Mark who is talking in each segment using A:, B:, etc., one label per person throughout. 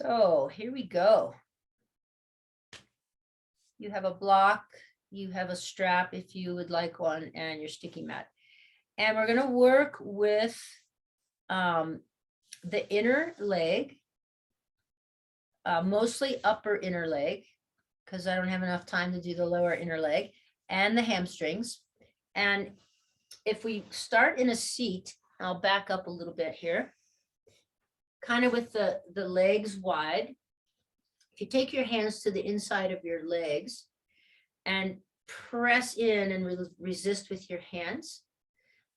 A: So here we go. You have a block, you have a strap if you would like one, and your sticky mat. And we're going to work with the inner leg, mostly upper inner leg, because I don't have enough time to do the lower inner leg, and the hamstrings. And if we start in a seat, I'll back up a little bit here, kind of with the legs wide. If you take your hands to the inside of your legs and press in and resist with your hands,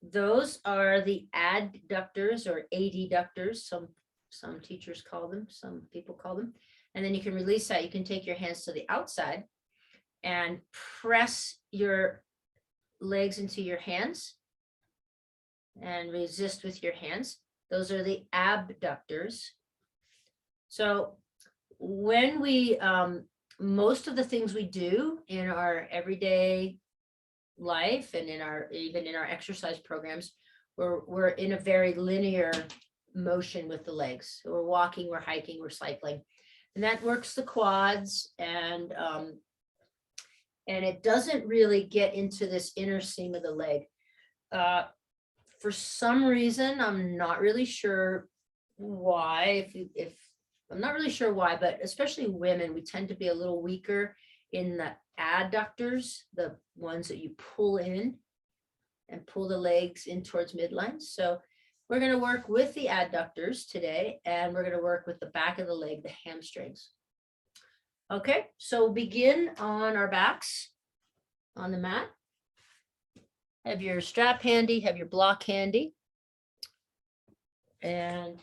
A: those are the adductors or adductors. Some teachers call them, some people call them. And then you can release that. You can take your hands to the outside and press your legs into your hands and resist with your hands. Those are the abductors. So when we, most of the things we do in our everyday life and even in our exercise programs, we're in a very linear motion with the legs. So we're walking, we're hiking, we're cycling, and that works the quads, and it doesn't really get into this inner seam of the leg. For some reason, I'm not really sure why, I'm not really sure why, but especially women, we tend to be a little weaker in the adductors, the ones that you pull in and pull the legs in towards midline. So we're going to work with the adductors today, and we're going to work with the back of the leg, the hamstrings. Okay, so we'll begin on our backs on the mat. Have your strap handy, have your block handy, and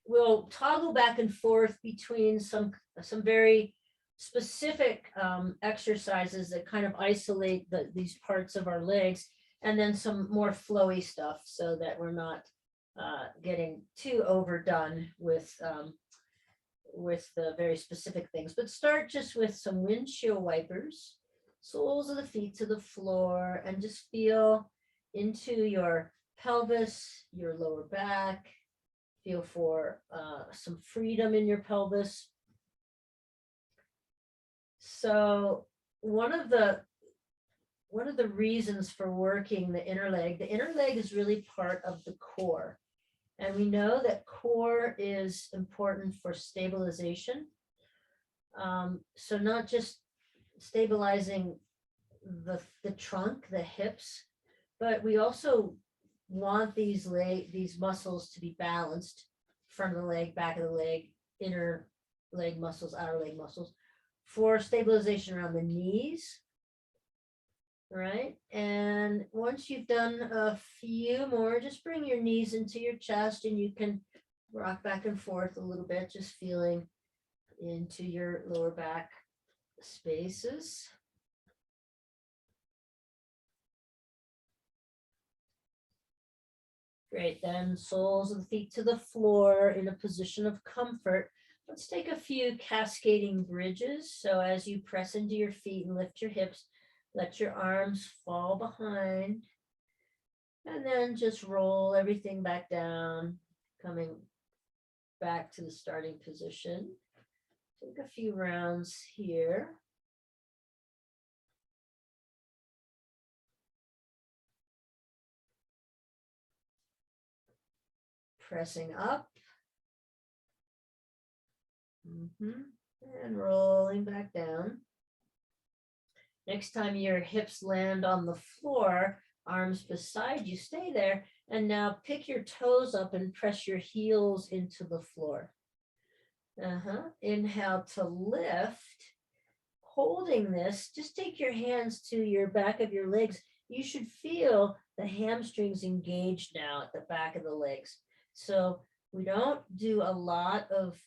A: we'll toggle back and forth between some very specific exercises that kind of isolate these parts of our legs, and then some more flowy stuff so that we're not getting too overdone with the very specific things. But start just with some windshield wipers, soles of the feet to the floor, and just feel into your pelvis, your lower back. Feel for some freedom in your pelvis. So one of the reasons for working the inner leg is really part of the core. And we know that core is important for stabilization. So not just stabilizing the trunk, the hips, but we also want these muscles to be balanced: front of the leg, back of the leg, inner leg muscles, outer leg muscles, for stabilization around the knees. Right. And once you've done a few more, just bring your knees into your chest, and you can rock back and forth a little bit, just feeling into your lower back spaces. Great. Then soles of the feet to the floor in a position of comfort. Let's take a few cascading bridges. So as you press into your feet and lift your hips, let your arms fall behind, and then just roll everything back down, coming back to the starting position. Take a few rounds here. Pressing up. And rolling back down. Next time your hips land on the floor, arms beside you, stay there. And now pick your toes up and press your heels into the floor. Inhale to lift. Holding this, just take your hands to your back of your legs. You should feel the hamstrings engaged now at the back of the legs. So we don't do a lot of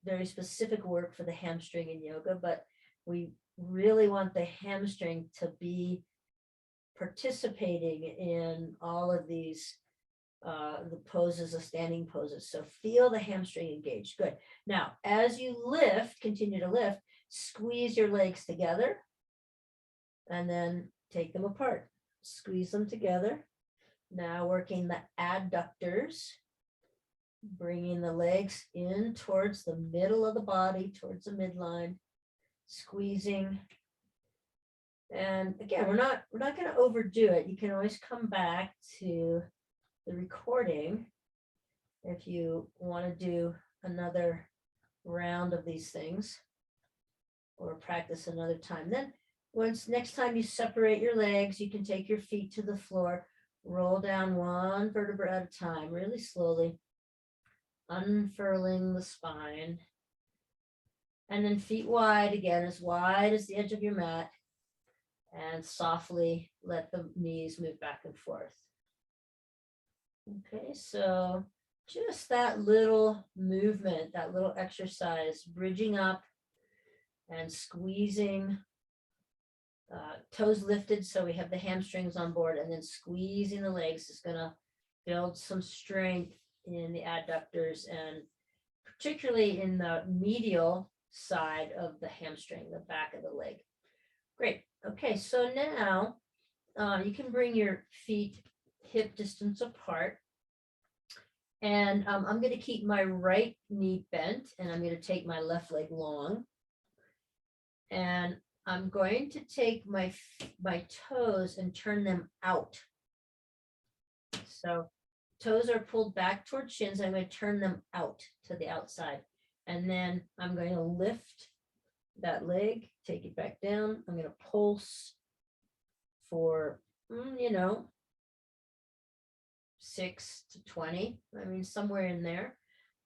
A: very specific work for the hamstring in yoga, but we really want the hamstring to be participating in all of these the poses, the standing poses. So feel the hamstring engaged. Good. Now, as you lift, continue to lift, squeeze your legs together and then take them apart. squeeze them together. Now working the adductors, bringing the legs in towards the middle of the body, towards the midline, squeezing. And again, we're not going to overdo it. You can always come back to the recording if you want to do another round of these things or practice another time. Then next time you separate your legs, you can take your feet to the floor, roll down one vertebra at a time, really slowly, unfurling the spine. And then feet wide again, as wide as the edge of your mat, and softly let the knees move back and forth. Okay, so just that little movement, that little exercise, bridging up and squeezing, toes lifted so we have the hamstrings on board, and then squeezing the legs is going to build some strength in the adductors and particularly in the medial side of the hamstring, the back of the leg. Great. Okay, so now you can bring your feet hip distance apart. And I'm going to keep my right knee bent, and I'm going to take my left leg long. And I'm going to take my toes and turn them out. So toes are pulled back toward shins. I'm going to turn them out to the outside. And then I'm going to lift that leg, take it back down. I'm going to pulse for, 6 to 20. I mean, somewhere in there.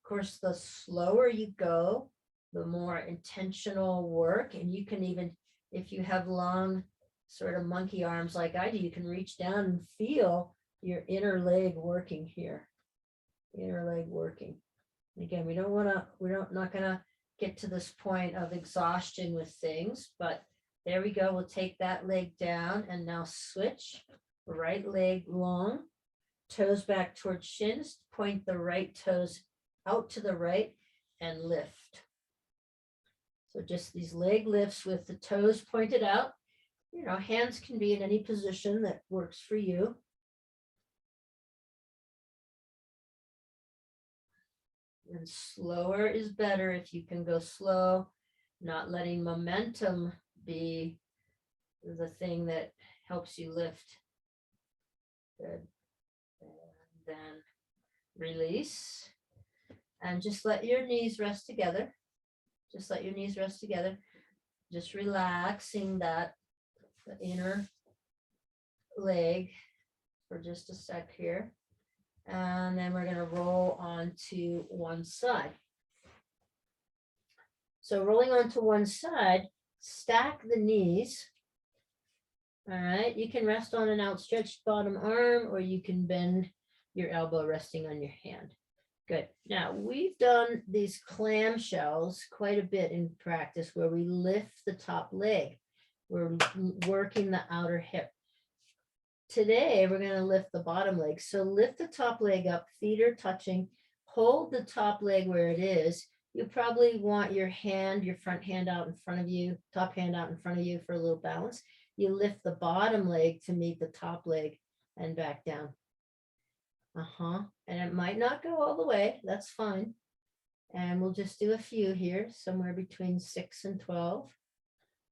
A: Of course, the slower you go, the more intentional work. And you can even, if you have long sort of monkey arms like I do, you can reach down and feel your inner leg working here. Inner leg working. Again, we're not going to get to this point of exhaustion with things, but there we go. We'll take that leg down and now switch. Right leg long, toes back towards shins, point the right toes out to the right and lift. So just these leg lifts with the toes pointed out. Hands can be in any position that works for you. And slower is better if you can go slow, not letting momentum be the thing that helps you lift. Good. And then release. And just let your knees rest together. Just let your knees rest together. Just relaxing the inner leg for just a sec here. And then we're going to roll onto one side. So rolling onto one side, stack the knees. All right, you can rest on an outstretched bottom arm, or you can bend your elbow resting on your hand. Good. Now, we've done these clamshells quite a bit in practice where we lift the top leg. We're working the outer hip. Today, we're going to lift the bottom leg. So lift the top leg up, feet are touching, hold the top leg where it is. You probably want your front hand out in front of you, top hand out in front of you for a little balance. You lift the bottom leg to meet the top leg and back down. And it might not go all the way. That's fine. And we'll just do a few here, somewhere between 6 and 12.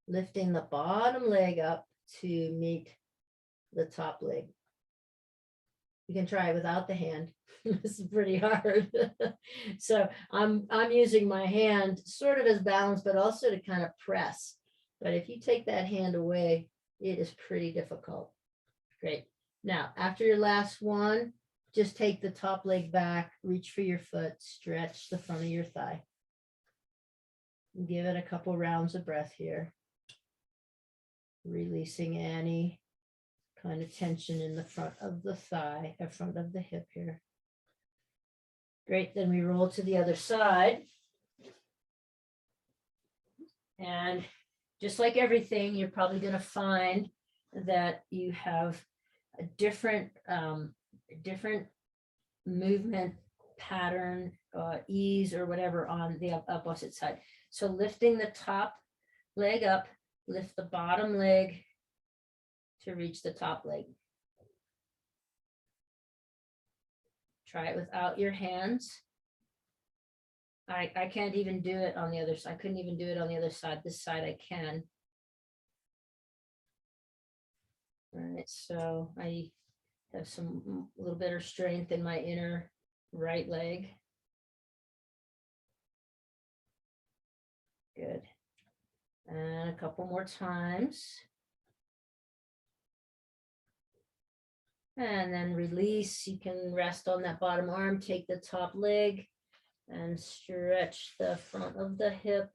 A: Lifting the bottom leg up to meet the top leg. You can try it without the hand. This is pretty hard. So I'm using my hand sort of as balance, but also to kind of press. But if you take that hand away, it is pretty difficult. Great. Now, after your last one, just take the top leg back, reach for your foot, stretch the front of your thigh. Give it a couple rounds of breath here. Releasing any kind of tension in the front of the thigh, in front of the hip here. Great, then we roll to the other side. And just like everything, you're probably going to find that you have a different movement pattern, ease or whatever on the opposite side. So lifting the top leg up, lift the bottom leg to reach the top leg. Try it without your hands. I can't even do it on the other side. I couldn't even do it on the other side. This side I can. All right, so I have some a little bit of strength in my inner right leg. Good. And a couple more times. And then release. You can rest on that bottom arm, take the top leg and stretch the front of the hip.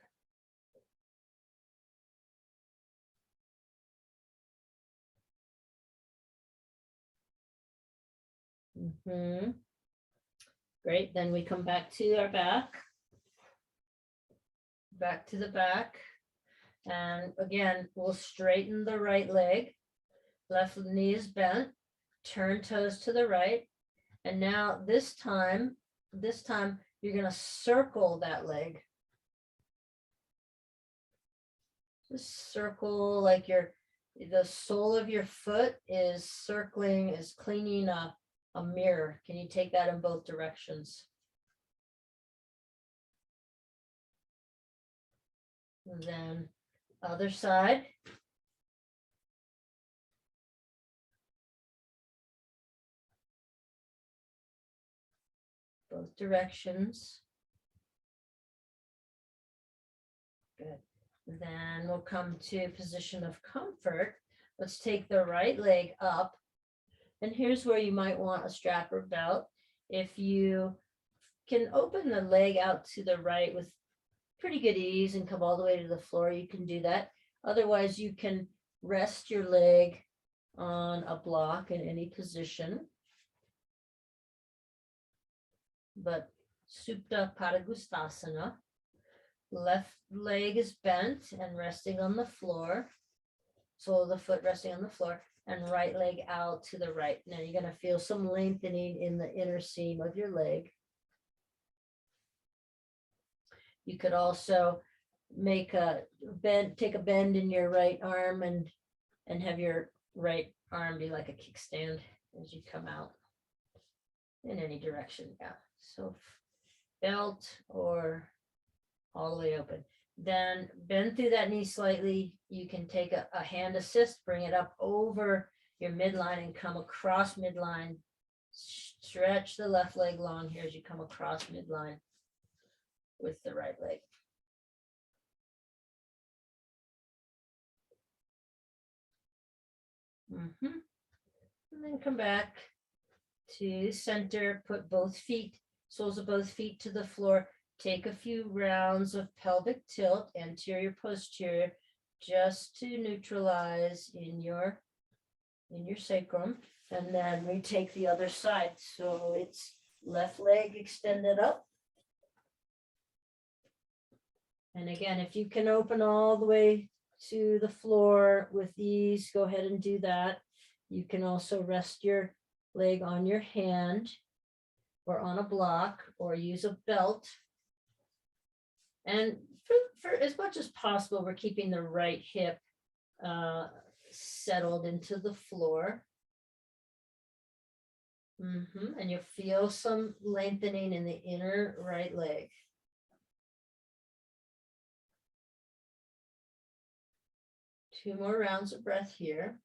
A: Great. Then we come back to our back. Back to the back. And again, we'll straighten the right leg. Left knee is bent. Turn toes to the right. And now this time you're going to circle that leg. Just circle like the sole of your foot is circling, is cleaning a mirror. Can you take that in both directions? And then other side. Both directions. Good. Then we'll come to position of comfort. Let's take the right leg up. And here's where you might want a strap or belt. If you can open the leg out to the right with pretty good ease and come all the way to the floor, you can do that. Otherwise, you can rest your leg on a block in any position. But Supta Padangusthasana. Left leg is bent and resting on the floor. Sole of the foot resting on the floor, and right leg out to the right. Now you're going to feel some lengthening in the inner seam of your leg. You could also make a bend, take a bend in your right arm and have your right arm be like a kickstand as you come out in any direction. Yeah. So belt or all the way open. Then bend through that knee slightly. You can take a hand assist, bring it up over your midline and come across midline. Stretch the left leg long here as you come across midline with the right leg. And then come back to center, put both feet, soles of both feet to the floor. Take a few rounds of pelvic tilt, anterior, posterior, just to neutralize in your sacrum. And then we take the other side. So it's left leg extended up. And again, if you can open all the way to the floor with ease, go ahead and do that. You can also rest your leg on your hand or on a block or use a belt. And for as much as possible, we're keeping the right hip settled into the floor. And you'll feel some lengthening in the inner right leg. Two more rounds of breath here.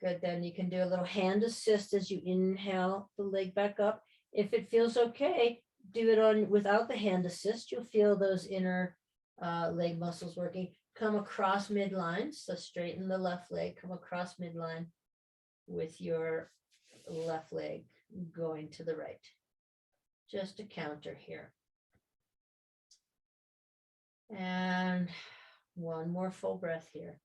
A: Good, then you can do a little hand assist as you inhale the leg back up. If it feels okay, do it on without the hand assist. You'll feel those inner leg muscles working. Come across midline, so straighten the left leg, come across midline with your left leg going to the right. Just a counter here. And one more full breath here.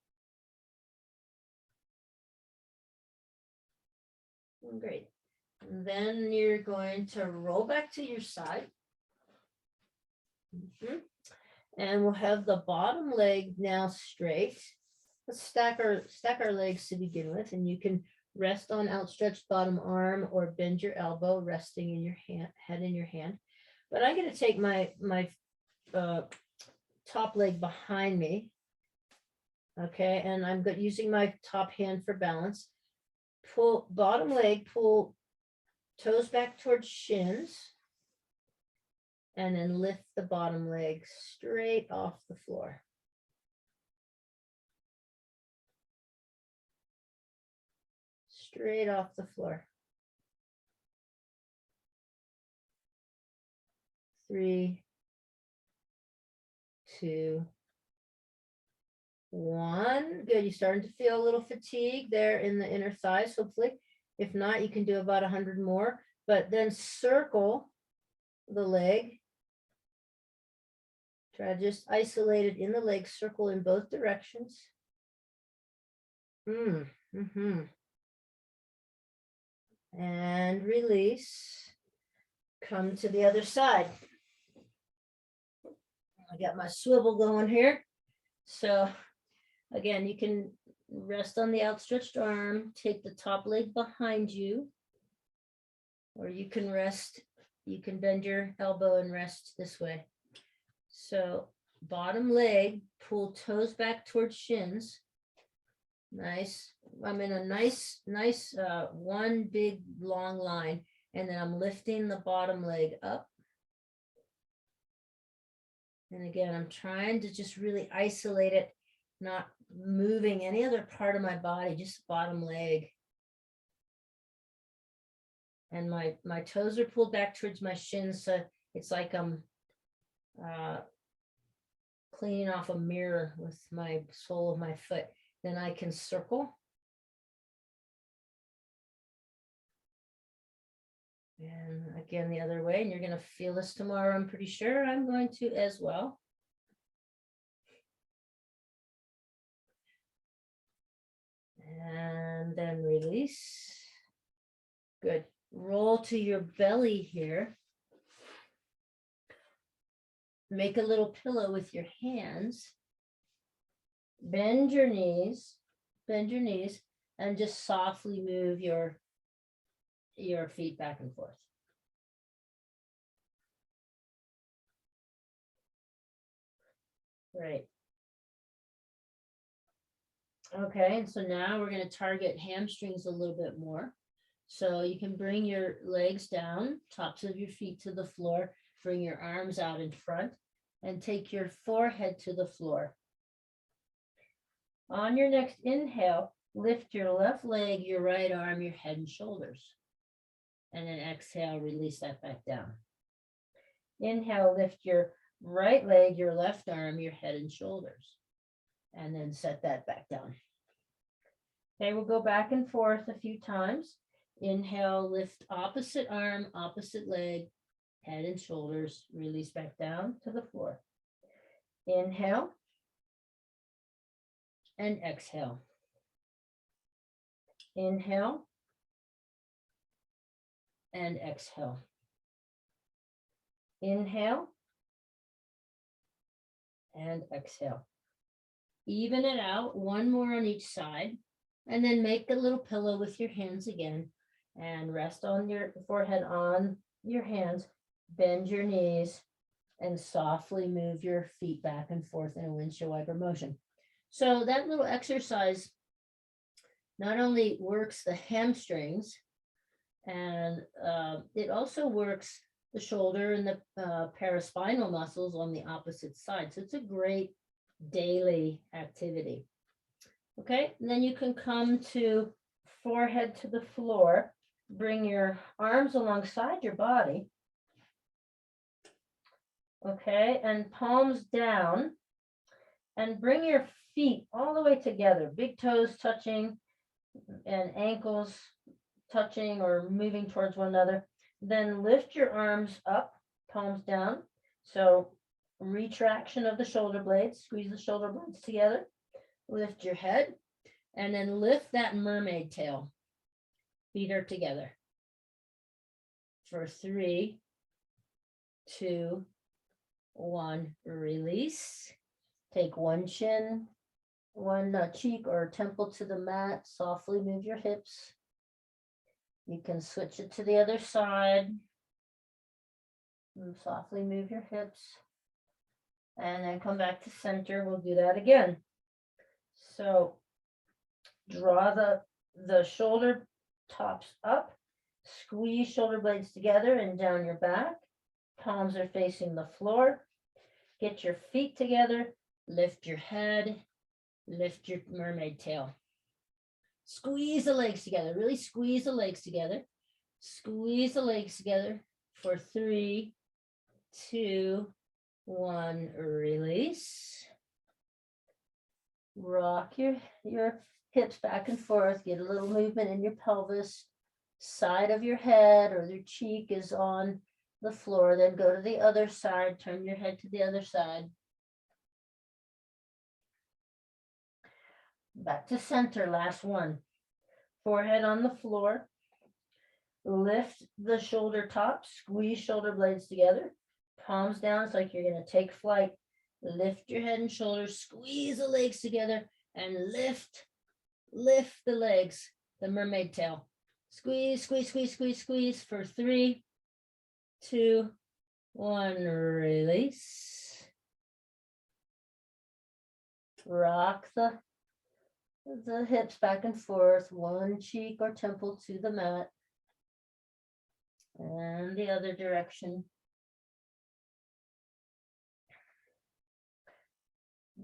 A: Great. And then you're going to roll back to your side. And we'll have the bottom leg now straight. Let's stack our legs to begin with, and you can rest on outstretched bottom arm or bend your elbow, resting in your head in your hand. But I'm going to take my top leg behind me. Okay, and I'm using my top hand for balance. Pull bottom leg, pull toes back towards shins, and then lift the bottom leg straight off the floor. Straight off the floor. 3, 2, 1. Good. You're starting to feel a little fatigue there in the inner thighs, hopefully. If not, you can do about 100 more, but then circle the leg. Try to just isolate it in the leg, circle in both directions. And release. Come to the other side. I got my swivel going here. So again, you can rest on the outstretched arm, take the top leg behind you, or you can rest, you can bend your elbow and rest this way. So bottom leg, pull toes back towards shins. Nice. I'm in a nice one big long line, and then I'm lifting the bottom leg up. And again, I'm trying to just really isolate it, not moving any other part of my body, just bottom leg. And my toes are pulled back towards my shins, so it's like I'm cleaning off a mirror with my sole of my foot. Then I can circle. And again, the other way, and you're going to feel this tomorrow, I'm pretty sure. I'm going to as well. And then release. Good. Roll to your belly here. Make a little pillow with your hands. Bend your knees, and just softly move your feet back and forth. Great. Okay, and so now we're going to target hamstrings a little bit more. So you can bring your legs down, tops of your feet to the floor, bring your arms out in front, and take your forehead to the floor. On your next inhale, lift your left leg, your right arm, your head and shoulders. And then exhale, release that back down. Inhale, lift your right leg, your left arm, your head and shoulders. And then set that back down. Okay, we'll go back and forth a few times. Inhale, lift opposite arm, opposite leg, head and shoulders, release back down to the floor. Inhale and exhale. Inhale and exhale. Inhale and exhale. Even it out, one more on each side, and then make a little pillow with your hands again and rest on your forehead on your hands, bend your knees, and softly move your feet back and forth in a windshield wiper motion. So that little exercise not only works the hamstrings, and it also works the shoulder and the paraspinal muscles on the opposite side. So it's a great daily activity. Okay, and then you can come to forehead to the floor, bring your arms alongside your body. Okay, and palms down, and bring your feet all the way together, big toes touching and ankles touching or moving towards one another. Then lift your arms up, palms down. So retraction of the shoulder blades, squeeze the shoulder blades together, lift your head, and then lift that mermaid tail. Feet are together. For 3, 2, 1, release. Take one chin, one cheek or temple to the mat. Softly move your hips. You can switch it to the other side. And softly move your hips. And then come back to center. We'll do that again. So draw the shoulder tops up, squeeze shoulder blades together and down your back. Palms are facing the floor. Get your feet together, lift your head, lift your mermaid tail. Squeeze the legs together, really squeeze the legs together. Squeeze the legs together for 3, 2, 1, release. Rock your hips back and forth, get a little movement in your pelvis. Side of your head or your cheek is on the floor, then go to the other side, turn your head to the other side. Back to center, last one. Forehead on the floor. Lift the shoulder tops, squeeze shoulder blades together. Palms down, it's like you're going to take flight. Lift your head and shoulders, squeeze the legs together, and lift the legs, the mermaid tail. Squeeze, squeeze, squeeze, squeeze, squeeze for 3, 2, 1, release. Rock the hips back and forth, one cheek or temple to the mat, and the other direction.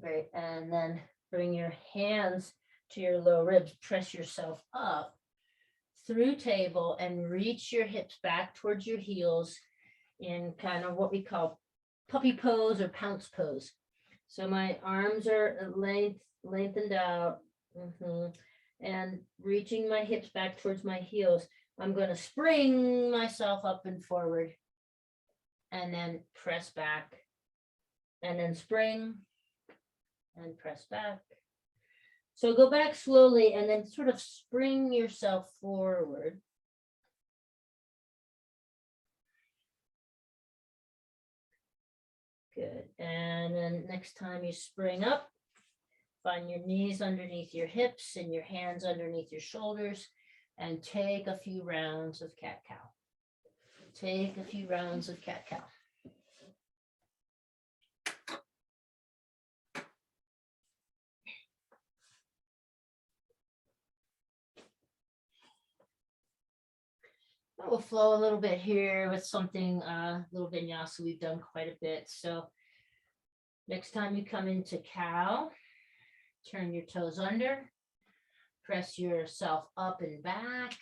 A: Great, and then bring your hands to your low ribs, press yourself up through table and reach your hips back towards your heels in kind of what we call puppy pose or pounce pose. So my arms are lengthened out, and reaching my hips back towards my heels. I'm going to spring myself up and forward and then press back and then spring and press back. So go back slowly and then sort of spring yourself forward. Good. And then next time you spring up, find your knees underneath your hips and your hands underneath your shoulders, and take a few rounds of cat-cow. Take a few rounds of cat-cow. We'll flow a little bit here with something, a little vinyasa we've done quite a bit. So next time you come into cow, turn your toes under, press yourself up and back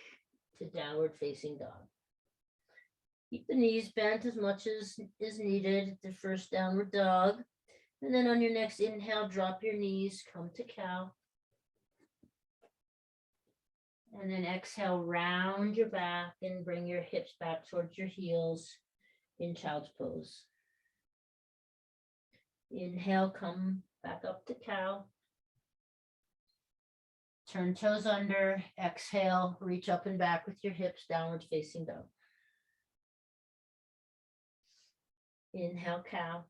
A: to downward facing dog. Keep the knees bent as much as is needed, the first downward dog. And then on your next inhale, drop your knees, come to cow. And then exhale, round your back and bring your hips back towards your heels in child's pose. Inhale, come back up to cow. Turn toes under, exhale, reach up and back with your hips, downward facing dog. Inhale, cow.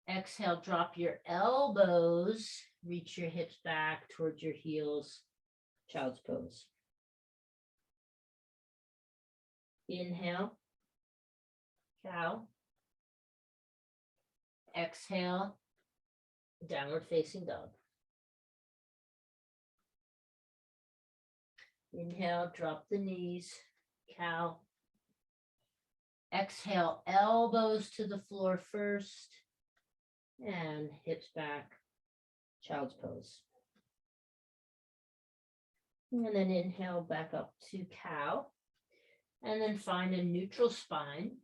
A: Exhale, drop your elbows, reach your hips back towards your heels, child's pose. Inhale, cow. Exhale, downward facing dog. Inhale, drop the knees, cow. Exhale, elbows to the floor first, and hips back, child's pose. And then inhale back up to cow, and then find a neutral spine.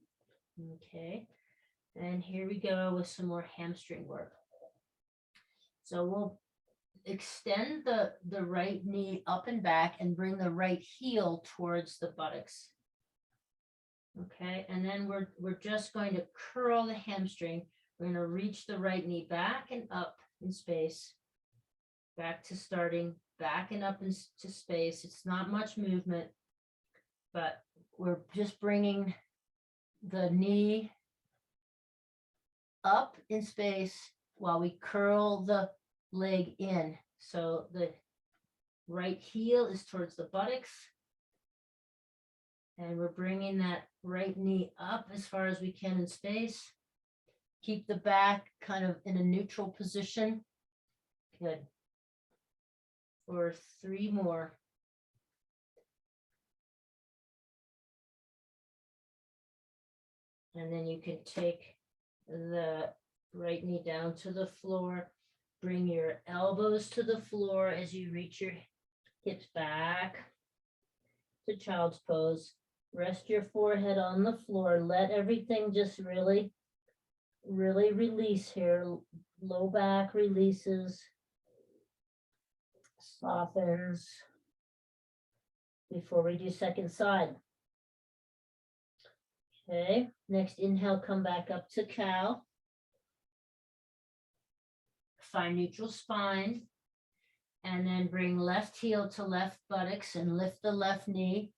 A: Okay, and here we go with some more hamstring work. So we'll extend the right knee up and back and bring the right heel towards the buttocks. Okay, and then we're just going to curl the hamstring. We're going to reach the right knee back and up in space, back to starting, back and up into space. It's not much movement, but we're just bringing the knee up in space while we curl the leg in. So the right heel is towards the buttocks, and we're bringing that right knee up as far as we can in space. Keep the back kind of in a neutral position. Good. For 3 more. And then you can take the right knee down to the floor. Bring your elbows to the floor as you reach your hips back to child's pose. Rest your forehead on the floor. Let everything just really release here. Low back releases, softens before we do second side. Okay, next inhale, come back up to cow. Find neutral spine. And then bring left heel to left buttocks and lift the left knee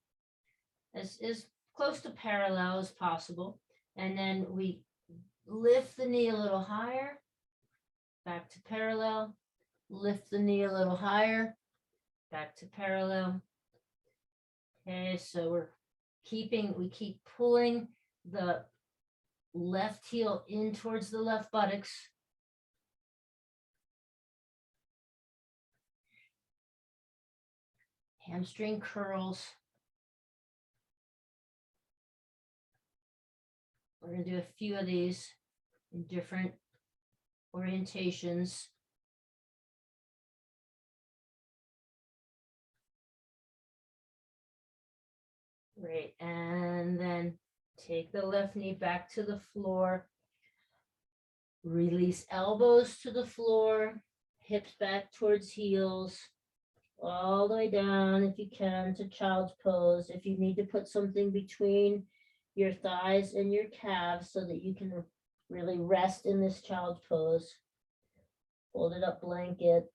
A: as close to parallel as possible. And then we lift the knee a little higher, back to parallel, lift the knee a little higher, back to parallel. Okay, so we keep pulling the left heel in towards the left buttocks. Hamstring curls. We're going to do a few of these in different orientations. Great. And then take the left knee back to the floor. Release elbows to the floor, hips back towards heels, all the way down if you can to child's pose. If you need to put something between your thighs and your calves so that you can really rest in this child's pose, folded up blanket,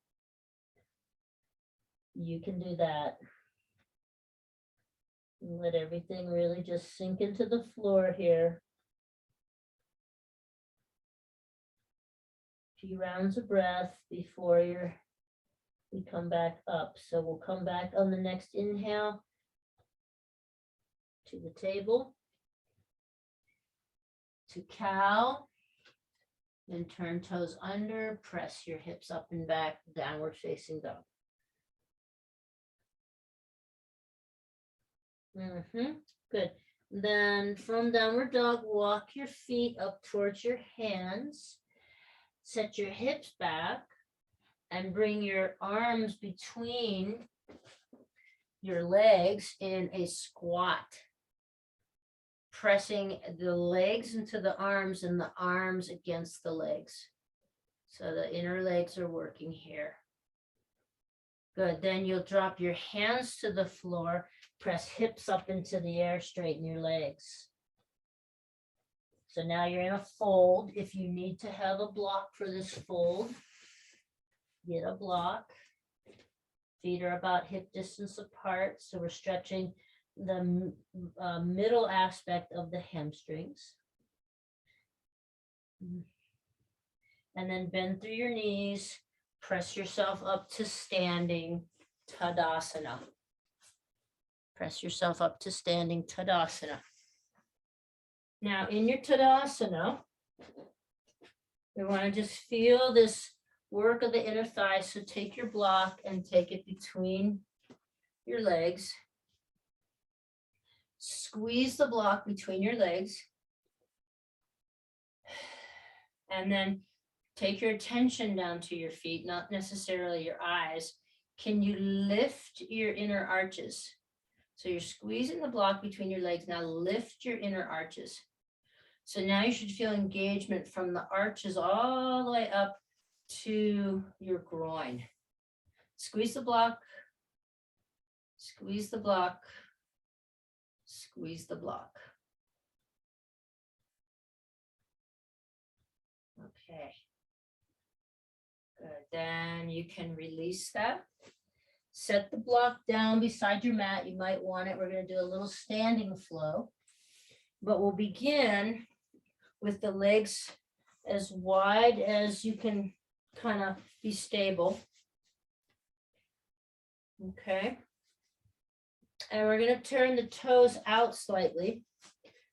A: you can do that. And let everything really just sink into the floor here. A few rounds of breath before we come back up. So we'll come back on the next inhale to the table, to cow, then turn toes under, press your hips up and back, downward facing dog. Good. Then from downward dog, walk your feet up towards your hands, set your hips back, and bring your arms between your legs in a squat, pressing the legs into the arms and the arms against the legs. So the inner legs are working here. Good. Then you'll drop your hands to the floor, press hips up into the air, straighten your legs. So now you're in a fold. If you need to have a block for this fold, get a block. Feet are about hip distance apart. So we're stretching the middle aspect of the hamstrings. And then bend through your knees. Press yourself up to standing Tadasana. Press yourself up to standing Tadasana. Now in your Tadasana, we want to just feel this work of the inner thigh. So take your block and take it between your legs. Squeeze the block between your legs. And then take your attention down to your feet, not necessarily your eyes. Can you lift your inner arches? So you're squeezing the block between your legs. Now lift your inner arches. So now you should feel engagement from the arches all the way up to your groin. Squeeze the block, squeeze the block, squeeze the block. Okay. Good. Then you can release that. Set the block down beside your mat. You might want it. We're going to do a little standing flow, but we'll begin with the legs as wide as you can kind of be stable. Okay. And we're going to turn the toes out slightly.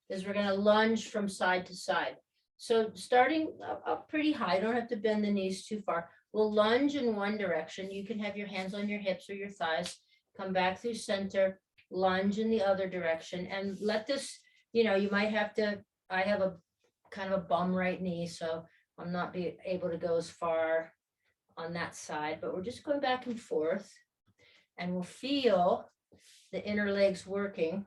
A: is we're going to lunge from side to side. So starting up pretty high, don't have to bend the knees too far. We'll lunge in one direction. You can have your hands on your hips or your thighs, come back through center, lunge in the other direction, and let this, you might have to, I have a kind of a bum right knee, so I'm not be able to go as far on that side, but we're just going back and forth, and we'll feel the inner legs working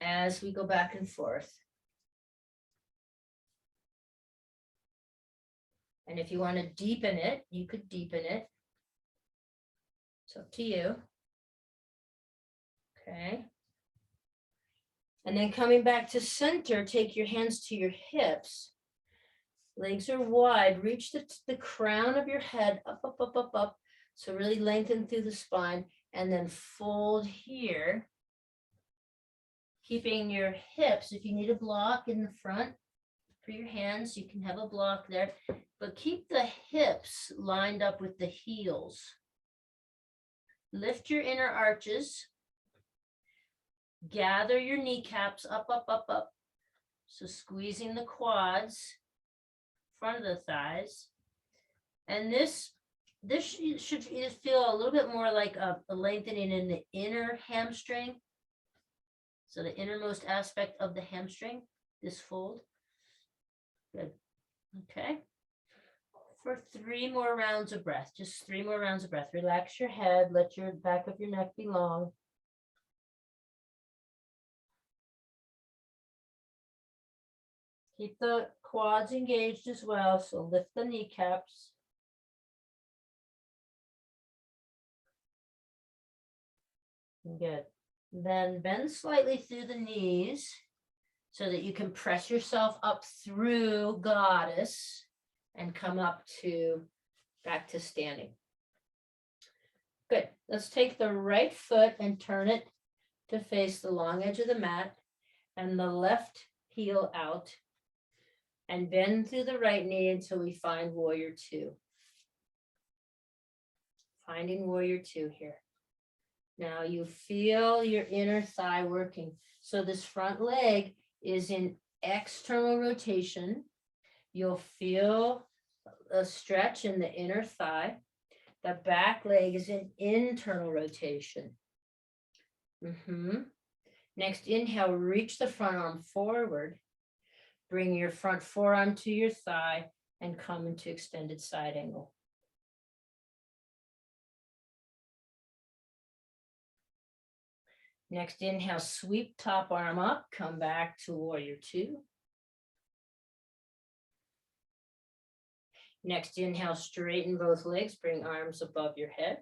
A: as we go back and forth. And if you want to deepen it, you could deepen it. It's up to you. Okay. And then coming back to center, take your hands to your hips. Legs are wide. Reach the crown of your head up, up, up, up, up. So really lengthen through the spine, and then fold here. Keeping your hips, if you need a block in the front for your hands, you can have a block there, but keep the hips lined up with the heels. Lift your inner arches. Gather your kneecaps up, up, up, up. So squeezing the quads, front of the thighs. And this should feel a little bit more like a lengthening in the inner hamstring. So the innermost aspect of the hamstring, this fold. Good. Okay. For 3 more rounds of breath, just 3 more rounds of breath. Relax your head, let your back of your neck be long. Keep the quads engaged as well, so lift the kneecaps. Good. Then bend slightly through the knees so that you can press yourself up through goddess and come up to back to standing. Good. Let's take the right foot and turn it to face the long edge of the mat and the left heel out, and bend through the right knee until we find warrior 2. Finding warrior 2 here. Now you feel your inner thigh working. So this front leg is in external rotation. You'll feel a stretch in the inner thigh. The back leg is in internal rotation. Next inhale, reach the front arm forward. Bring your front forearm to your thigh and come into extended side angle. Next inhale, sweep top arm up, come back to warrior 2. Next inhale, straighten both legs, bring arms above your head.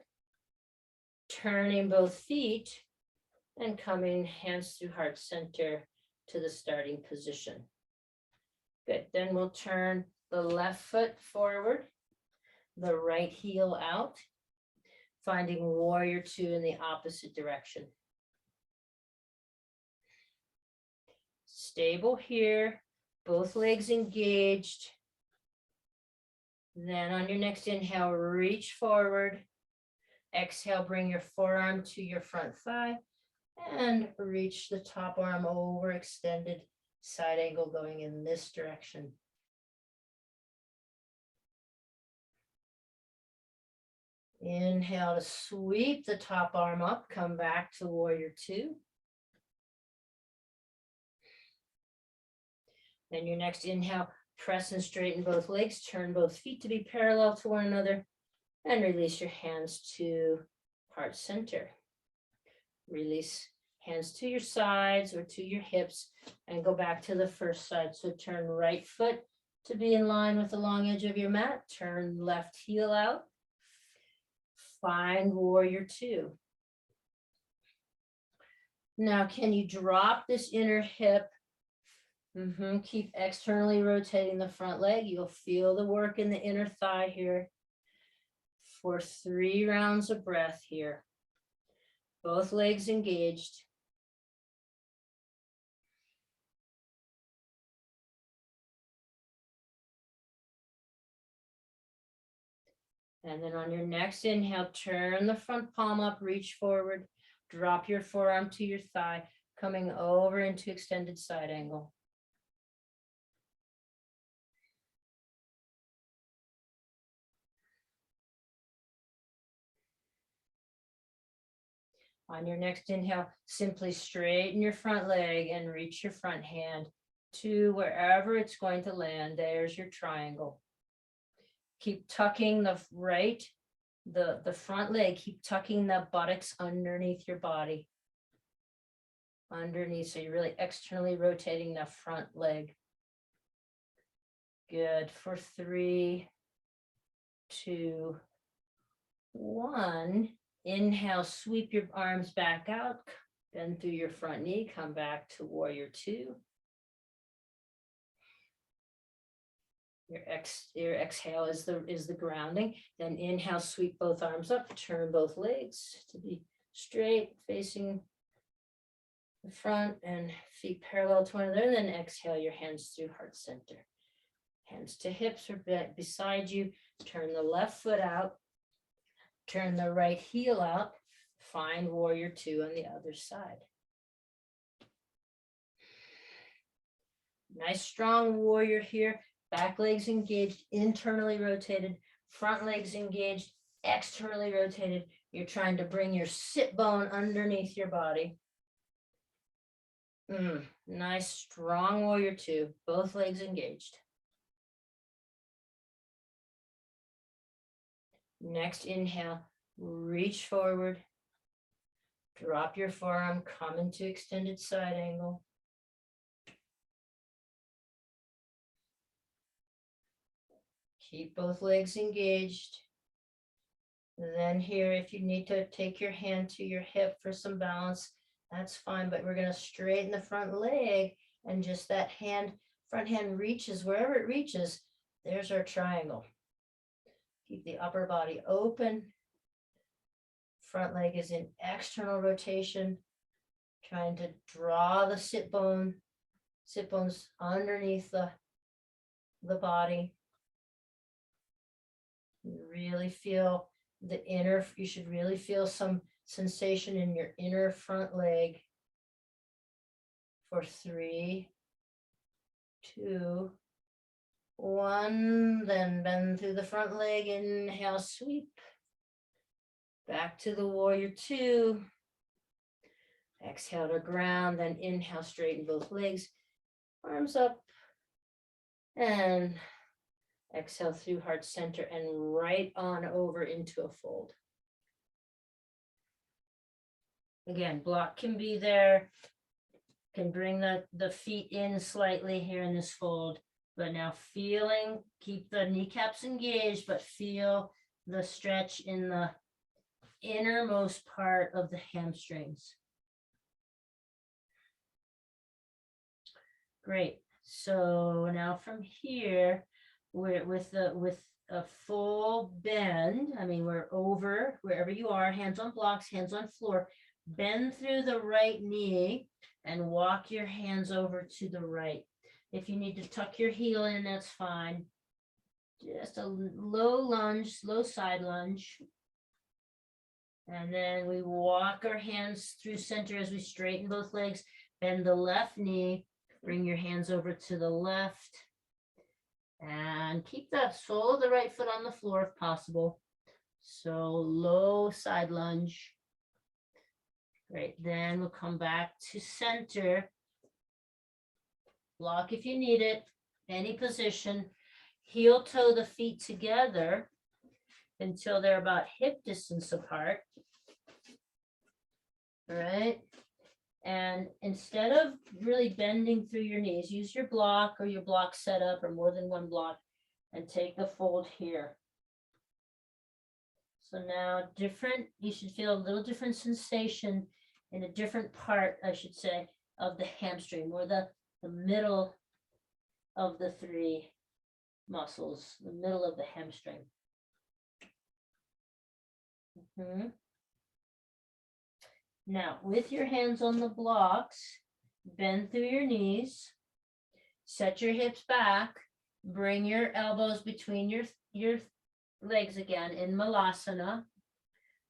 A: Turning both feet and coming hands through heart center to the starting position. Good, then we'll turn the left foot forward, the right heel out, finding warrior 2 in the opposite direction. Stable here, both legs engaged. Then on your next inhale, reach forward. Exhale, bring your forearm to your front thigh and reach the top arm over, extended side angle going in this direction. Inhale to sweep the top arm up, come back to warrior 2. Then your next inhale, press and straighten both legs, turn both feet to be parallel to one another, and release your hands to heart center. Release hands to your sides or to your hips and go back to the first side. So turn right foot to be in line with the long edge of your mat. Turn left heel out. Find warrior 2. Now, can you drop this inner hip? Keep externally rotating the front leg. You'll feel the work in the inner thigh here for 3 rounds of breath here. Both legs engaged. And then on your next inhale, turn the front palm up, reach forward, drop your forearm to your thigh, coming over into extended side angle. On your next inhale, simply straighten your front leg and reach your front hand to wherever it's going to land. There's your triangle. Keep tucking the front leg, keep tucking the buttocks underneath your body. Underneath, so you're really externally rotating the front leg. Good. For 3, 2, 1. Inhale, sweep your arms back out, bend through your front knee, come back to warrior 2. Your exhale is the grounding. Then inhale, sweep both arms up, turn both legs to be straight, facing the front and feet parallel to one another. And then exhale your hands through heart center. Hands to hips or beside you. Turn the left foot out. Turn the right heel out. Find warrior 2 on the other side. Nice strong warrior here. Back legs engaged, internally rotated. Front legs engaged, externally rotated. You're trying to bring your sit bone underneath your body. Nice strong warrior 2. Both legs engaged. Next inhale, reach forward, drop your forearm, come into extended side angle. Keep both legs engaged. Then here, if you need to take your hand to your hip for some balance, that's fine, but we're going to straighten the front leg, and just that front hand reaches wherever it reaches. There's our triangle. Keep the upper body open. Front leg is in external rotation, trying to draw the sit bones underneath the body. You really feel the inner, you should really feel some sensation in your inner front leg. For 3, 2, 1, then bend through the front leg, inhale, sweep. Back to the warrior 2. Exhale to ground, then inhale, straighten both legs, arms up, and exhale through heart center and right on over into a fold. Again, block can be there, can bring the feet in slightly here in this fold. But now keep the kneecaps engaged, but feel the stretch in the innermost part of the hamstrings. Great. So now from here, we're with a full bend. I mean, we're over wherever you are, hands on blocks, hands on floor. Bend through the right knee and walk your hands over to the right. If you need to tuck your heel in, that's fine. Just a low lunge, slow side lunge. And then we walk our hands through center as we straighten both legs. Bend the left knee. Bring your hands over to the left. And keep the sole of the right foot on the floor if possible. So low side lunge. Great. Then we'll come back to center. Block if you need it, any position. Heel toe the feet together until they're about hip distance apart. All right. And instead of really bending through your knees, use your block or your block setup or more than one block and take the fold here. So now you should feel a little different sensation in a different part, I should say, of the hamstring, or the middle of the 3 muscles, the middle of the hamstring. Now, with your hands on the blocks, bend through your knees, set your hips back, bring your elbows between your legs again in Malasana,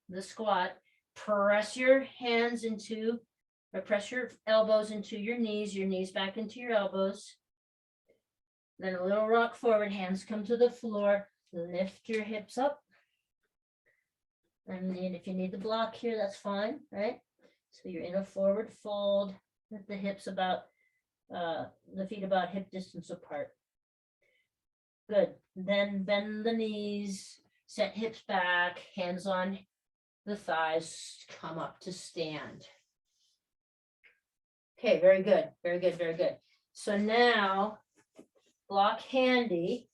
A: the squat. Press your hands into Or press your elbows into your knees back into your elbows. Then a little rock forward, hands come to the floor, lift your hips up. And if you need the block here, that's fine, right? So you're in a forward fold with the hips about, the feet about hip distance apart. Good. Then bend the knees, set hips back, hands on the thighs, come up to stand. Okay, very good, very good, very good. So now, block handy,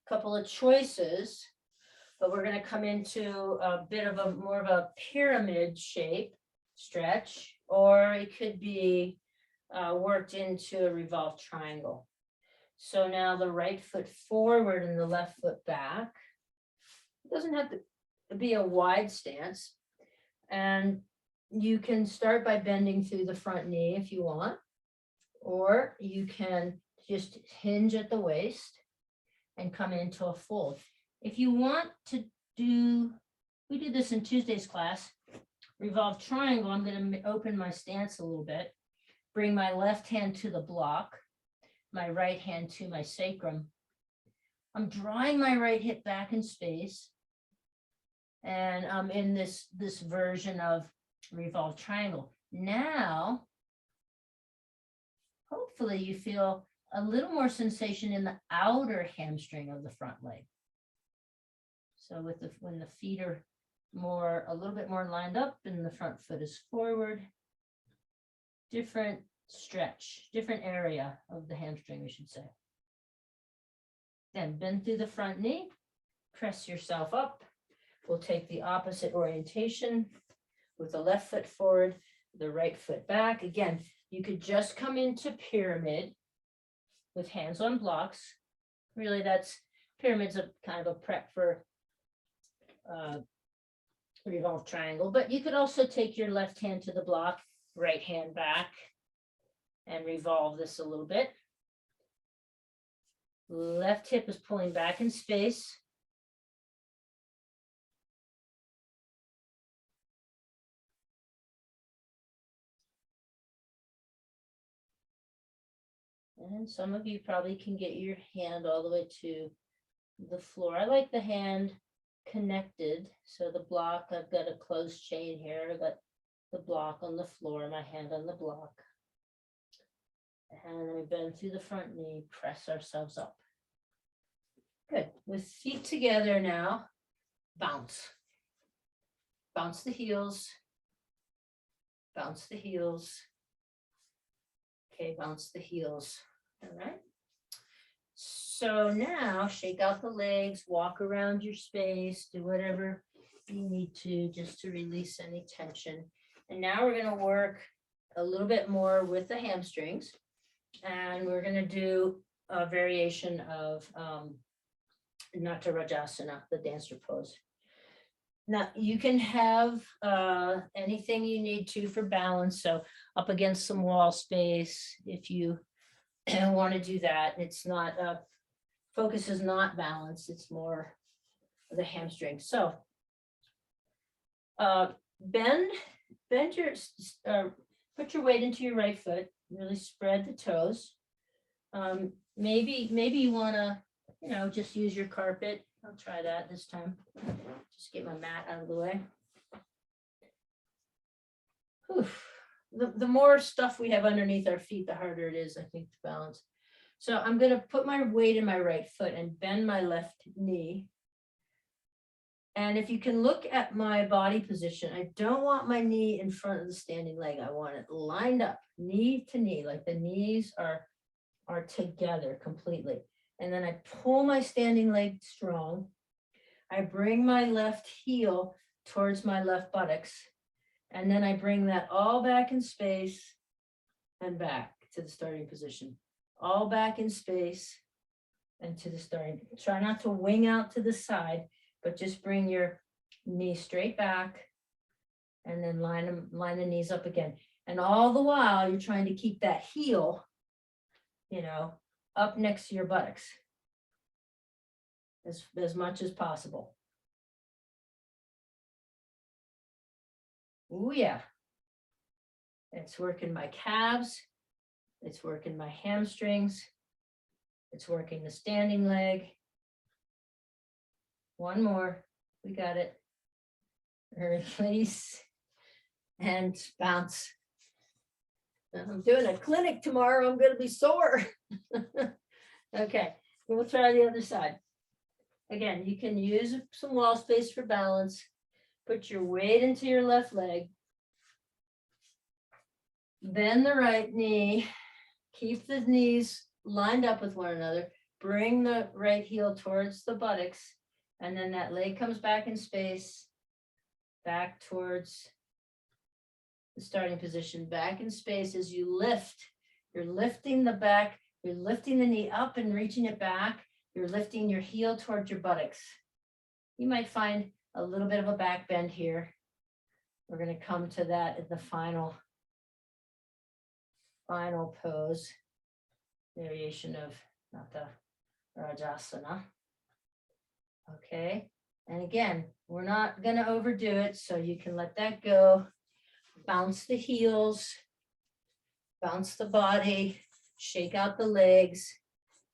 A: couple of choices, but we're going to come into a bit of a more of a pyramid shape stretch, or it could be worked into a revolved triangle. So now the right foot forward and the left foot back. It doesn't have to be a wide stance. And you can start by bending through the front knee if you want, or you can just hinge at the waist and come into a fold. If you want to do, we did this in Tuesday's class, revolved triangle, I'm going to open my stance a little bit, bring my left hand to the block, my right hand to my sacrum. I'm drawing my right hip back in space, and I'm in this version of revolved triangle. Now, hopefully you feel a little more sensation in the outer hamstring of the front leg. So with when the feet are a little bit more lined up and the front foot is forward, different stretch, different area of the hamstring, we should say. Then bend through the front knee, press yourself up. We'll take the opposite orientation with the left foot forward, the right foot back. Again, you could just come into pyramid with hands on blocks. Really, pyramid's a kind of a prep for revolved triangle, but you could also take your left hand to the block, right hand back, and revolve this a little bit. Left hip is pulling back in space. And some of you probably can get your hand all the way to the floor. I like the hand connected. So the block, I've got a closed chain here. I've got the block on the floor, my hand on the block. And then we bend through the front knee, press ourselves up. Good. With feet together now, bounce. Bounce the heels. Bounce the heels. Okay, bounce the heels. All right. So now shake out the legs, walk around your space, do whatever you need to just to release any tension. And now we're going to work a little bit more with the hamstrings. And we're going to do a variation of Nata Rajasana, the dancer pose. Now you can have anything you need to for balance. So up against some wall space, if you want to do that. It's not, focus is not balance, it's more the hamstring. So bend your, put your weight into your right foot, really spread the toes. Maybe you want to, just use your carpet. I'll try that this time. Just get my mat out of the way. Whew. The more stuff we have underneath our feet, the harder it is, I think, to balance. So I'm going to put my weight in my right foot and bend my left knee. And if you can look at my body position, I don't want my knee in front of the standing leg. I want it lined up, knee to knee, like the knees are together completely. And then I pull my standing leg strong. I bring my left heel towards my left buttocks. And then I bring that all back in space and back to the starting position. All back in space and to the starting. Try not to wing out to the side, but just bring your knee straight back and then line the knees up again. And all the while, you're trying to keep that heel, up next to your buttocks as much as possible. Oh, yeah. It's working my calves. It's working my hamstrings. It's working the standing leg. One more. We got it. Release and bounce. I'm doing a clinic tomorrow. I'm going to be sore. Okay, we'll try the other side. Again, you can use some wall space for balance. Put your weight into your left leg. Bend the right knee. Keep the knees lined up with one another. Bring the right heel towards the buttocks. And then that leg comes back in space. Back towards the starting position. Back in space as you lift. You're lifting the back. You're lifting the knee up and reaching it back. You're lifting your heel towards your buttocks. You might find a little bit of a back bend here. We're going to come to that at the final pose, variation of Nata Rajasana. Okay, and again, we're not going to overdo it, so you can let that go. Bounce the heels, bounce the body, shake out the legs.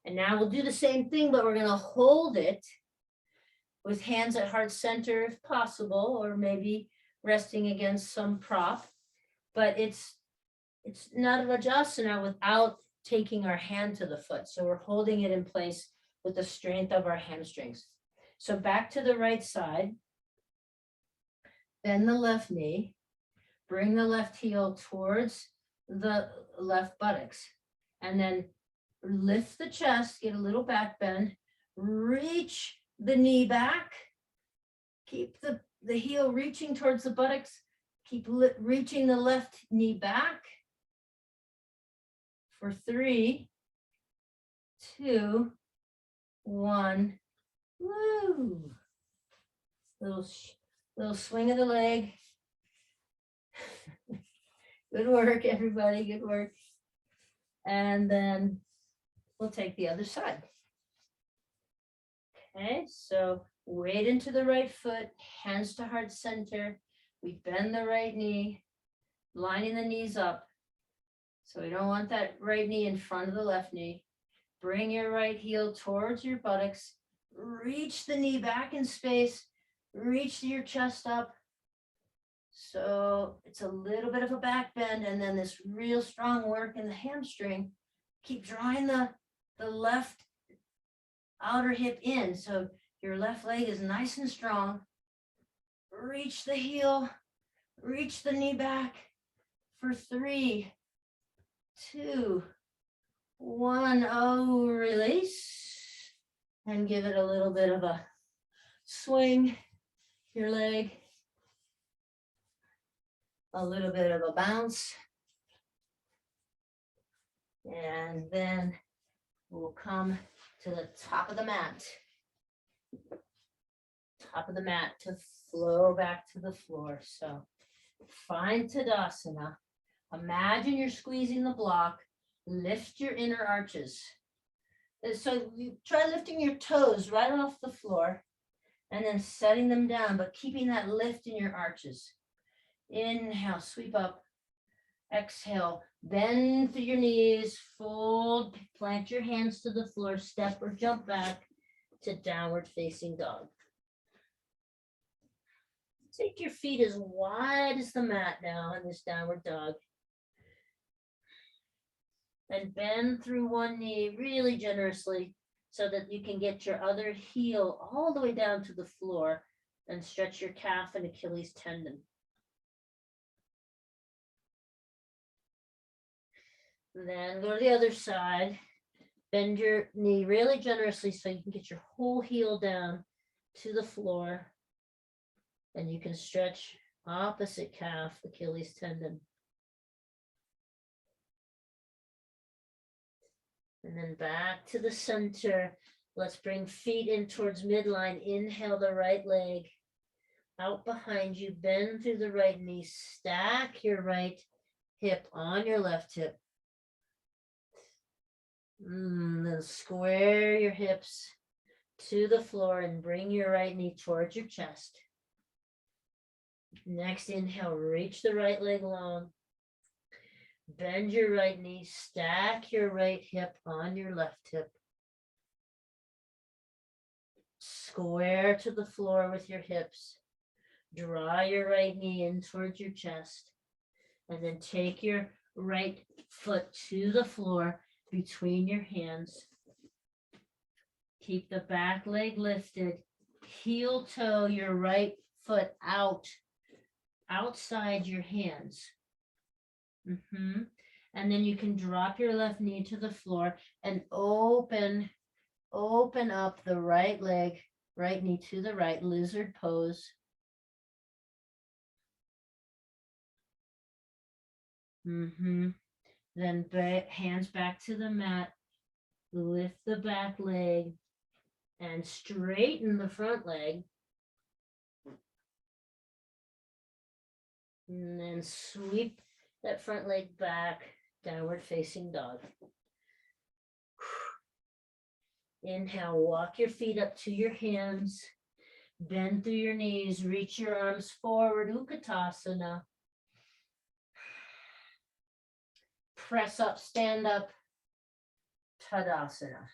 A: And now we'll do the same thing, but we're going to hold it with hands at heart center if possible, or maybe resting against some prop. But it's not a Rajasana without taking our hand to the foot. So we're holding it in place with the strength of our hamstrings. So back to the right side. Bend the left knee. Bring the left heel towards the left buttocks. And then lift the chest, get a little back bend. Reach the knee back. Keep the heel reaching towards the buttocks. Keep reaching the left knee back. For 3, 2, 1. Woo! Little swing of the leg. Good work, everybody. Good work. And then we'll take the other side. Okay, so weight into the right foot, hands to heart center. We bend the right knee, lining the knees up. So we don't want that right knee in front of the left knee. Bring your right heel towards your buttocks. Reach the knee back in space. Reach your chest up. So it's a little bit of a back bend, and then this real strong work in the hamstring. Keep drawing the left outer hip in. So your left leg is nice and strong. Reach the heel. Reach the knee back for 3, 2, 1. Oh, release. And give it a little bit of a swing, your leg. A little bit of a bounce. And then we'll come to the top of the mat. Top of the mat to flow back to the floor. So find Tadasana. Imagine you're squeezing the block. Lift your inner arches. So you try lifting your toes right off the floor and then setting them down, but keeping that lift in your arches. Inhale, sweep up. Exhale, bend through your knees, fold, plant your hands to the floor, step or jump back to downward facing dog. Take your feet as wide as the mat now in this downward dog. And bend through one knee really generously so that you can get your other heel all the way down to the floor and stretch your calf and Achilles tendon. Then go to the other side. Bend your knee really generously so you can get your whole heel down to the floor. And you can stretch opposite calf, Achilles tendon. And then back to the center. Let's bring feet in towards midline. Inhale the right leg out behind you. Bend through the right knee. Stack your right hip on your left hip. Then square your hips to the floor and bring your right knee towards your chest. Next inhale, reach the right leg long. Bend your right knee, stack your right hip on your left hip. Square to the floor with your hips. Draw your right knee in towards your chest. And then take your right foot to the floor between your hands. Keep the back leg lifted. Heel toe your right foot out, outside your hands. And then you can drop your left knee to the floor and open up the right leg, right knee to the right, lizard pose. Then hands back to the mat, lift the back leg and straighten the front leg. And then sweep that front leg back, downward facing dog. Inhale, walk your feet up to your hands, bend through your knees, reach your arms forward, Utkatasana. Press up, stand up, Tadasana.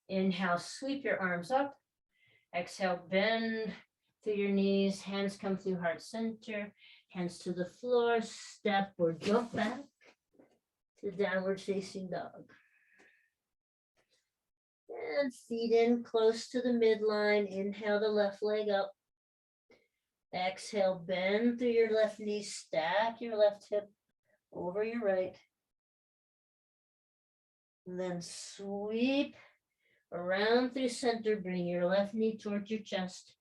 A: Inhale, sweep your arms up. Exhale, bend through your knees, hands come through heart center, hands to the floor, step or jump back to downward facing dog. And feet in close to the midline. Inhale the left leg up. Exhale, bend through your left knee, stack your left hip over your right. And then sweep around through center, bring your left knee towards your chest.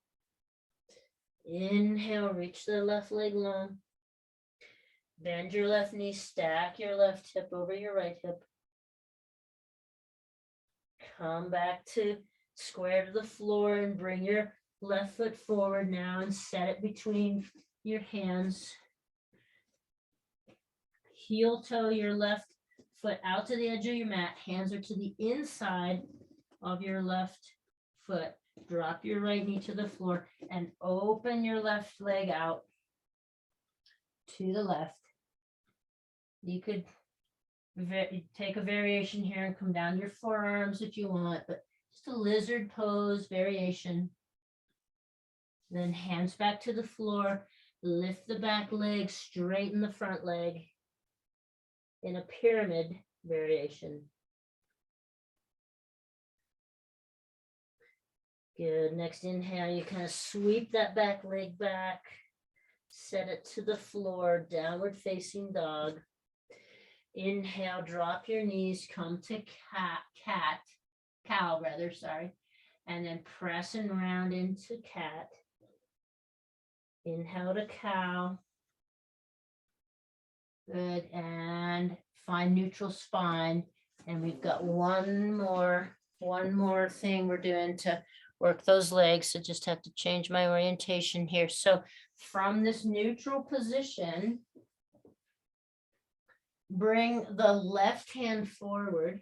A: Inhale, reach the left leg long. Bend your left knee, stack your left hip over your right hip. Come back to square to the floor and bring your left foot forward now and set it between your hands. Heel toe your left foot out to the edge of your mat. Hands are to the inside of your left foot. Drop your right knee to the floor and open your left leg out to the left. You could take a variation here and come down your forearms if you want, but just a lizard pose variation. Then hands back to the floor, lift the back leg, straighten the front leg in a pyramid variation. Good. Next inhale, you kind of sweep that back leg back, set it to the floor, downward facing dog. Inhale, drop your knees, come to cow, and then pressing around into cat. Inhale to cow. Good, and find neutral spine. And we've got one more thing we're doing to work those legs. So just have to change my orientation here. So from this neutral position, bring the left hand forward.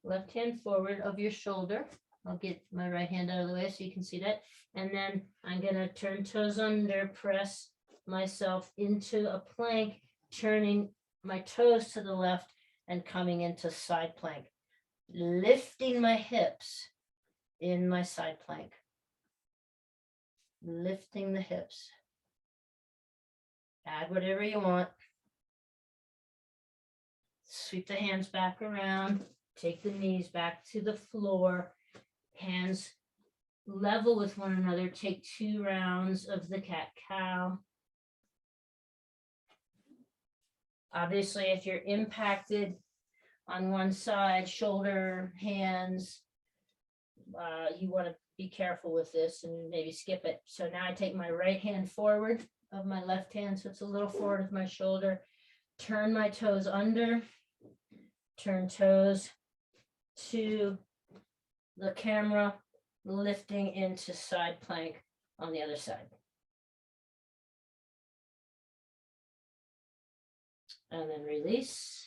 A: Left hand forward of your shoulder. I'll get my right hand out of the way so you can see that. And then I'm going to turn toes under, press myself into a plank, turning my toes to the left and coming into side plank, lifting my hips in my side plank, lifting the hips. Add whatever you want. Sweep the hands back around, take the knees back to the floor, hands level with one another. Take 2 rounds of the cat-cow. Obviously, if you're impacted on one side, shoulder, hands, you want to be careful with this and maybe skip it. So now I take my right hand forward of my left hand, so it's a little forward of my shoulder. Turn my toes under, turn toes to the camera, lifting into side plank on the other side. And then release.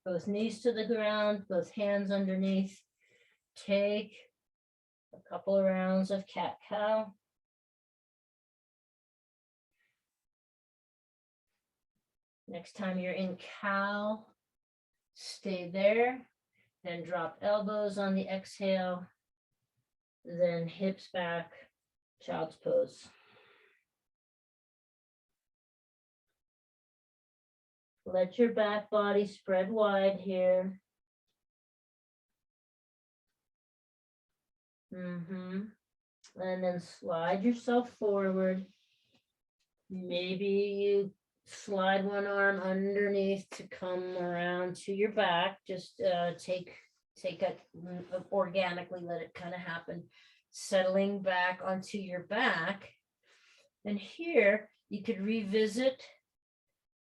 A: Both knees to the ground, both hands underneath. Take a couple of rounds of cat-cow. Next time you're in cow, stay there, then drop elbows on the exhale, then hips back, child's pose. Let your back body spread wide here. And then slide yourself forward. Maybe you slide one arm underneath to come around to your back. Just take it organically, let it kind of happen. Settling back onto your back. And here you could revisit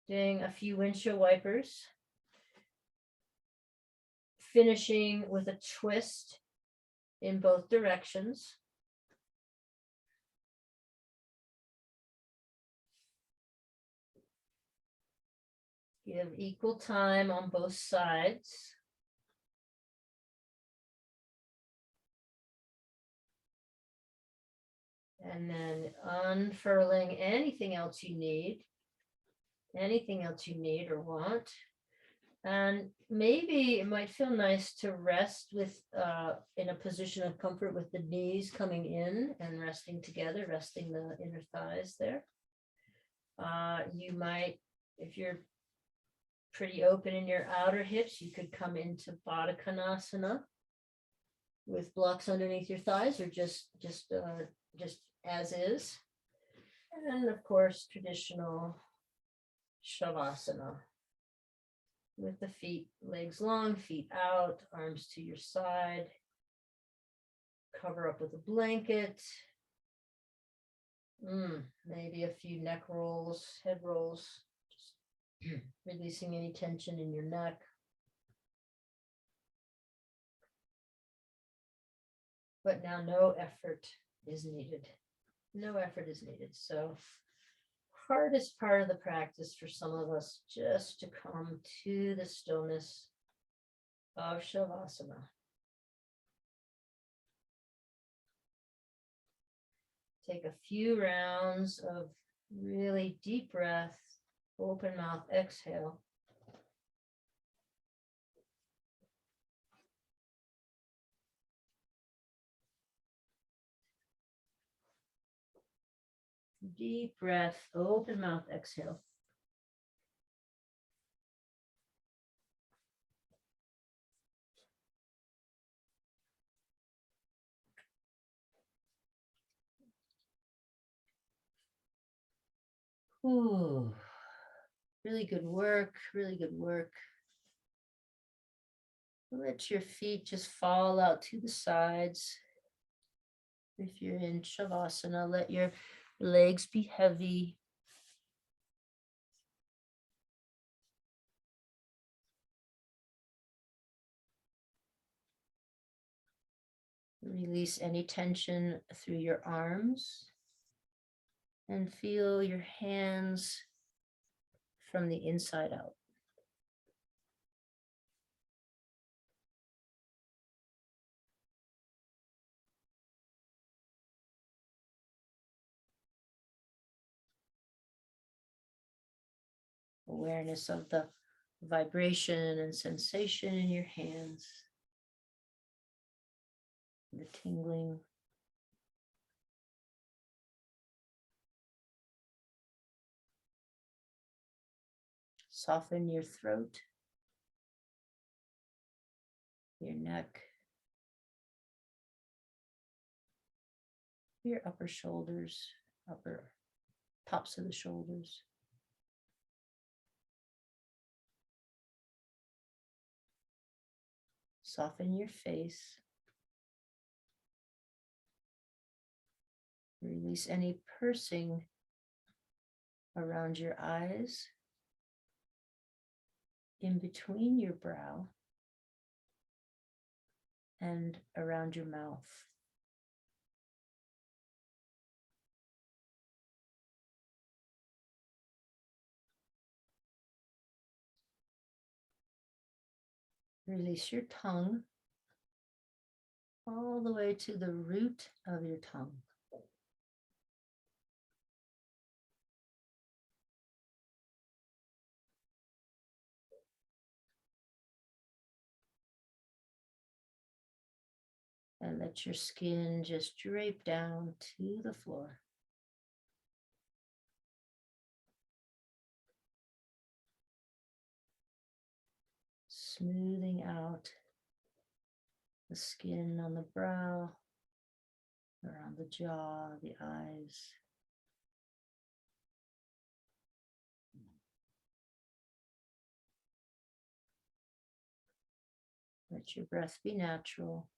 A: doing a few windshield wipers, finishing with a twist in both directions. Give equal time on both sides. And then unfurling anything else you need or want. And maybe it might feel nice to rest with in a position of comfort with the knees coming in and resting together, resting the inner thighs there. You might, if you're pretty open in your outer hips, you could come into Baddha Konasana with blocks underneath your thighs, or just as is. And of course, traditional Shavasana with the feet, legs long, feet out, arms to your side. Cover up with a blanket. Maybe a few neck rolls, head rolls, just releasing any tension in your neck. But now no effort is needed. No effort is needed. So hardest part of the practice for some of us, just to come to the stillness of Shavasana. Take a few rounds of really deep breath, open mouth exhale. Deep breath, open mouth exhale. Ooh, really good work, really good work. Let your feet just fall out to the sides. If you're in Shavasana, let your legs be heavy. Release any tension through your arms and feel your hands from the inside out. Awareness of the vibration and sensation in your hands, the tingling. Soften your throat, your neck, your upper shoulders, upper tops of the shoulders. Soften your face. Release any pursing around your eyes, in between your brow, and around your mouth. Release your tongue all the way to the root of your tongue. And let your skin just drape down to the floor. Smoothing out the skin on the brow, around the jaw, the eyes. Let your breath be natural.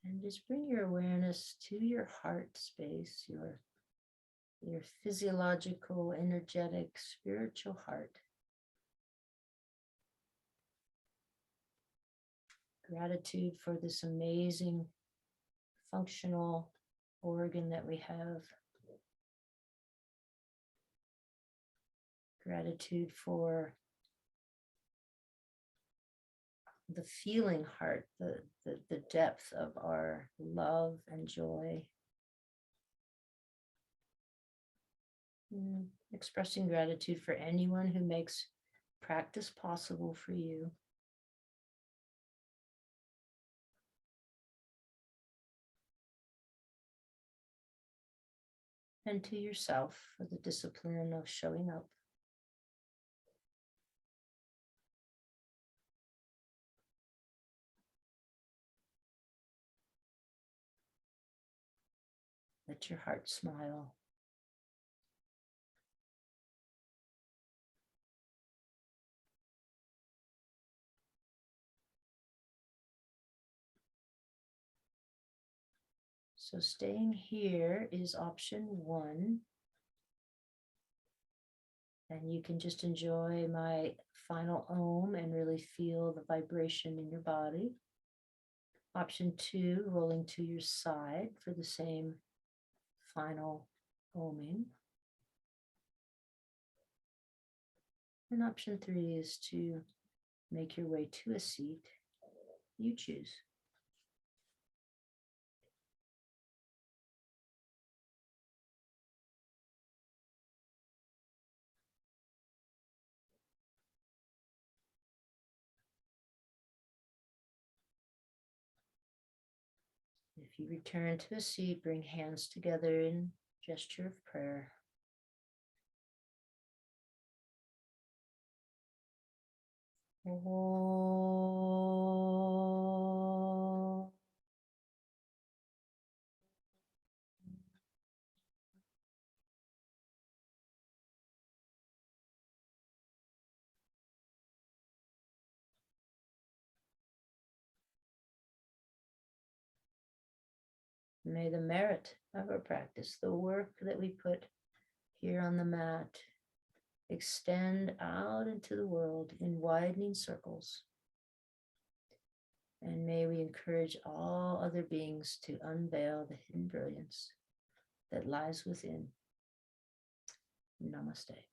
A: And just bring your awareness to your heart space, your physiological, energetic, spiritual heart. Gratitude for this amazing functional organ that we have. Gratitude for the feeling heart, the depth of our love and joy. Expressing gratitude for anyone who makes practice possible for you. And to yourself for the discipline of showing up. Let your heart smile. So staying here is option 1. And you can just enjoy my final Om and really feel the vibration in your body. Option 2, rolling to your side for the same final Oming. And option 3 is to make your way to a seat. You choose. If you return to a seat, bring hands together in gesture of prayer. Om. May the merit of our practice, the work that we put here on the mat, extend out into the world in widening circles. And may we encourage all other beings to unveil the hidden brilliance that lies within. Namaste.